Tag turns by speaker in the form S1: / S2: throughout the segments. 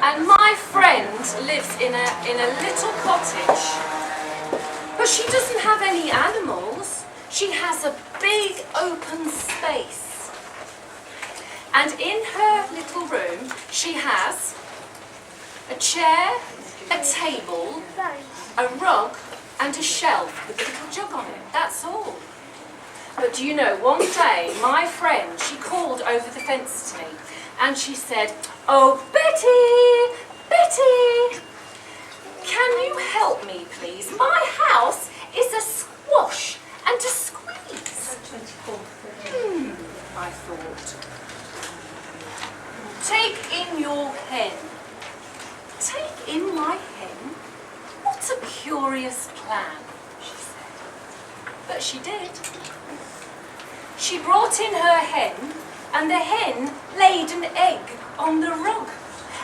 S1: And my friend lives in a little cottage, but she doesn't have any animals. She has a big open space. And in her little room, she has a chair, a table, a rug, and a shelf with a little jug on it. That's all. But do you know, one day, my friend, she called over the fence to me, and she said, "Oh, Betty, Betty, can you help me, please? My house is a squash and a squeeze." I thought. Take in your hen. Take in my hen? What a curious plan, she said. But she did. She brought in her hen, and the hen laid an egg on the rug.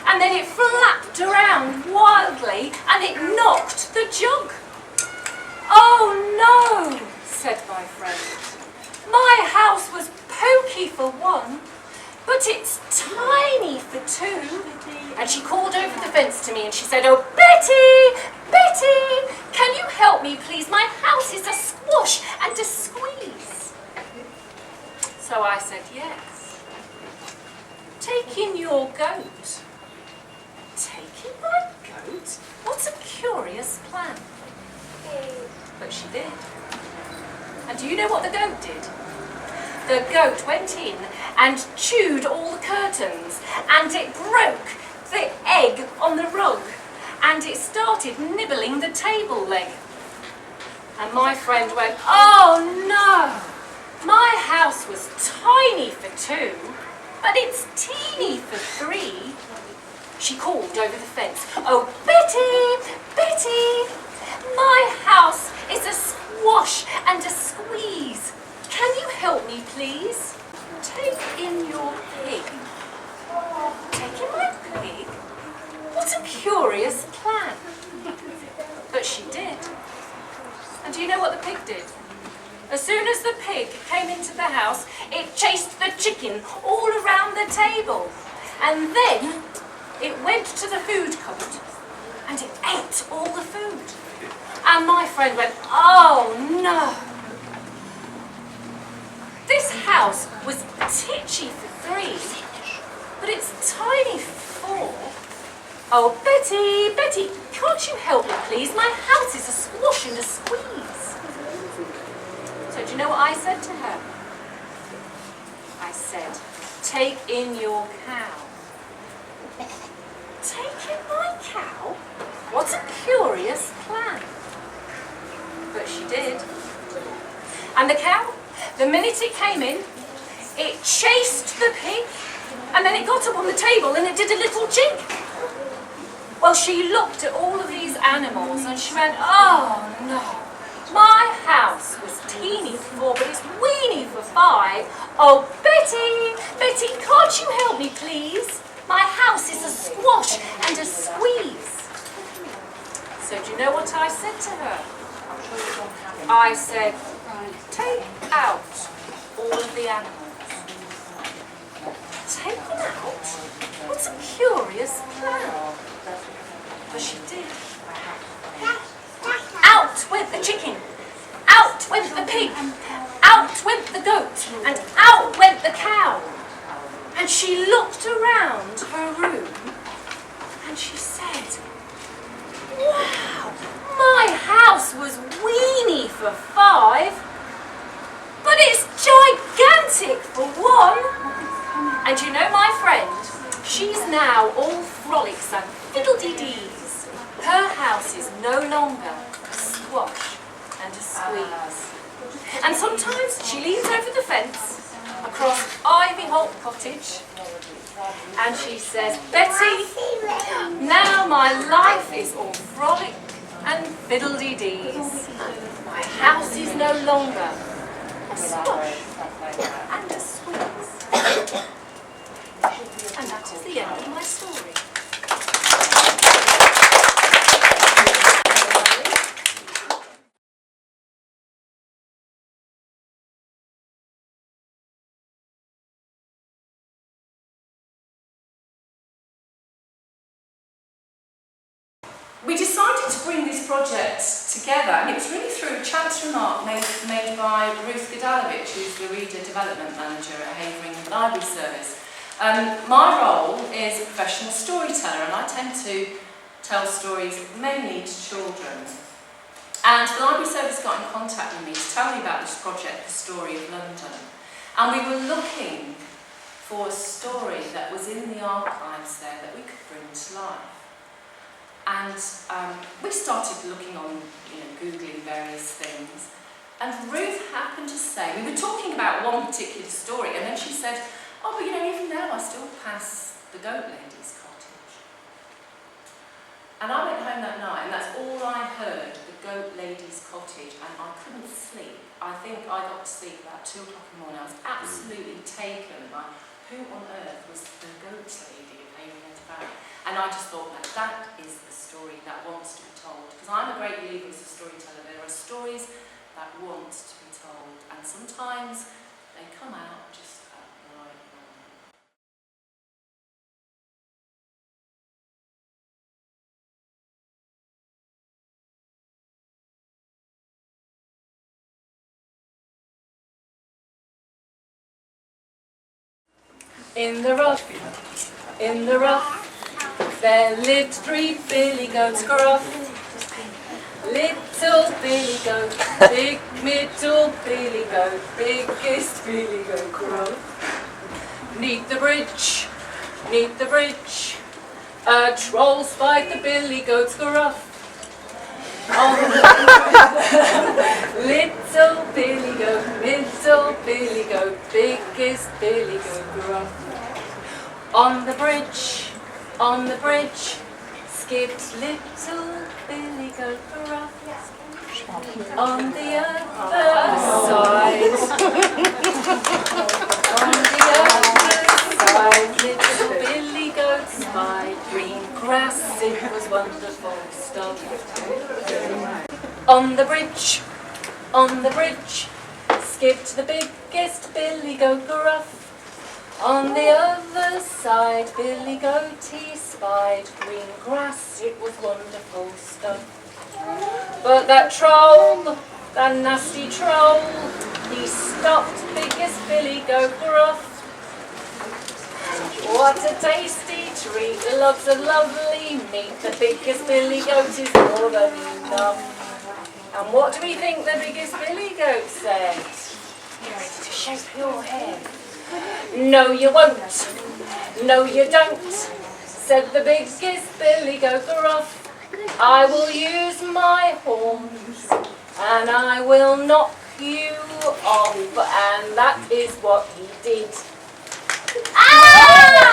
S1: And then it flapped around wildly, and it knocked the jug. "Oh no," said my friend. "My house was pokey for one, but it's tiny for two." And she called over the fence to me and she said, "Oh, Betty, Betty, can you help me, please? My house is a squash and a squeeze." So I said, "Yes. Take in your goat." Take in my goat? What a curious plan. But she did. And do you know what the goat did? The goat went in and chewed all the curtains, and it broke the egg on the rug, and it started nibbling the table leg. And my friend went, "Oh no, my house was tiny for two, but it's teeny for three." She called over the fence, "Oh, Betty, Betty, my house is a squash and a squeeze. Can you help me, please? Take in your pig." Take in my pig? What a curious plan. But she did. And do you know what the pig did? As soon as the pig came into the house, it chased the chicken all around the table. And then it went to the food cupboard and it ate all the food. And my friend went, "Oh no. This house was titchy for three, but it's tiny for four. Oh, Betty, Betty, can't you help me, please? My house is a squash and a squeeze." So do you know what I said to her? I said, "Take in your cow." Take in my cow? What a curious plan. But she did. And the cow, the minute it came in, it chased the pig, and then it got up on the table and it did a little jig. Well, she looked at all of these animals and she went, "Oh no, my house was teeny for four, but it's weeny for five. Oh, Betty, Betty, can't you help me, please? My house is a squash and a squeeze." So do you know what I said to her? I said, "Take out all of the animals." Take them out? What a curious plan. But she did. Out went the chicken, out went the pig, out went the goat, and out went the cow. And she looked around her room and she said, "Wow, my house was weeny for five, but it's gigantic for one." And you know my friend, she's now all frolics and fiddle-dee-dees. Her house is no longer a squash and a squeeze. And sometimes she leans over the fence across Ivy Holt Cottage and she says, "Betty, now my life is all frolic and fiddle-dee-dees. My house is no longer a squash and a squeeze." And that is the end of my story.
S2: we decided to bring this project together, and it was really through a chance remark made by Ruth Godalovich, who's the Reader Development Manager at Havering Library Service. My role is a professional storyteller, and I tend to tell stories mainly to children. And the Library Service got in contact with me to tell me about this project, The Story of London. And we were looking for a story that was in the archives there that we could bring to life. And we started looking on, Googling various things. And Ruth happened to say, we were talking about one particular story, and then she said, oh, but even now I still pass the Goat Lady's cottage. And I went home that night, and that's all I heard, the Goat Lady's cottage, and I couldn't sleep. I think I got to sleep about 2 o'clock in the morning. I was absolutely taken by who on earth was the Goat Lady of Havering. And I just thought that is the story that wants to be told. Because I'm a great believer as a storyteller. There are stories that want to be told, and sometimes they come out just at the right moment.
S1: In the rough, there lived 3 billy goats gruff. Little billy goat, big middle billy goat, biggest billy goat gruff. Neath the bridge, a troll spied the billy goats gruff. Little billy goat, middle billy goat, biggest billy goat gruff. On the bridge, skipped little billy goat gruff. On the other side, little billy goat spied green grass. It was wonderful stuff. On the bridge, skipped the biggest billy goat gruff. On the other side, Billy Goaty spied green grass. It was wonderful stuff. But that troll, that nasty troll, he stopped biggest Billy Goat gruff. What a tasty treat, lots of lovely meat. The biggest Billy Goat is more than enough. And what do we think the biggest Billy Goat said? You're ready to shape your head. No you won't, no you don't, said the biggest Billy Goat gruff. I will use my horns, and I will knock you off, and that is what he did. Ah!